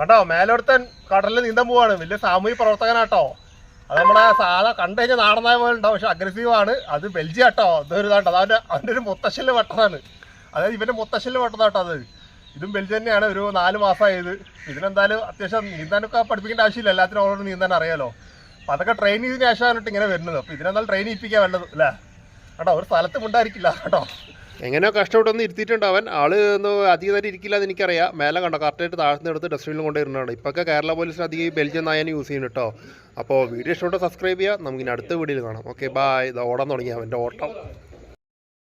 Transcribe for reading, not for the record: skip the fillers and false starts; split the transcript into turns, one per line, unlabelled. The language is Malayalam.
കേട്ടോ. മേലോടത്തൻ കടലിൽ നീന്താൻ പോവാണ്. വലിയ സാമൂഹിക പ്രവർത്തകനാട്ടോ. അത് നമ്മളെ സാധാ കണ്ടു കഴിഞ്ഞാൽ നാടനായ പോലെ ഉണ്ടാവും, പക്ഷെ അഗ്രസീവാണ്. അത് ബെൽജിയം കേട്ടോ. ഇതൊരു ഇതാട്ടോ, അവൻ്റെ ഒരു മുത്തശ്ശല് വെട്ടതാണ്. അതായത് ഇവൻ്റെ മുത്തശ്ശല് വെട്ടതാട്ടോ അത്. ഇതും ബെൽജിയം തന്നെയാണ്. ഒരു 4 മാസമായത്. ഇതിനെന്തായാലും അത്യാവശ്യം നീന്താനൊക്കെ പഠിപ്പിക്കേണ്ട ആവശ്യമില്ല, എല്ലാത്തിനും ഓൾറെഡി നീന്താൻ അറിയാലോ. അപ്പം അതൊക്കെ ട്രെയിൻ ചെയ്തതിന് ശേഷമാണ് ഇങ്ങനെ വരുന്നത്. അപ്പോൾ ഇതിനെന്തായാലും ട്രെയിൻ ചെയ്യിപ്പിക്കാൻ വേണ്ടത് അല്ലേ കേട്ടോ. ഒരു സ്ഥലത്തും ഉണ്ടായിരിക്കില്ല കേട്ടോ. എങ്ങനെയോ കഷ്ടപ്പെട്ടൊന്ന് ഇരുത്തിയിട്ടുണ്ട് അവൻ. ആള് ഒന്ന് അധികം നേരം ഇരിക്കില്ല എന്ന് എനിക്കറിയാം. മേലെ കണ്ടോ കറക്റ്റായിട്ട് താഴ്ന്നെടുത്ത് ഡസ്റ്റ്ബിനിൽ കൊണ്ടുവരുന്നതാണ്. ഇപ്പൊക്കെ കേരള പോലീസിന് അധികം ഈ ബെൽജിയം നായാണ് യൂസ് ചെയ്യുന്നത് കേട്ടോ. അപ്പോൾ വീഡിയോ ഇഷ്ടപ്പെട്ട സബ്സ്ക്രൈബ് ചെയ്യുക. നമുക്കിനി അടുത്ത വീഡിയോയിൽ കാണാം. Okay bye. ഇത് ഓടാൻ തുടങ്ങി അവൻ്റെ ഓട്ടം.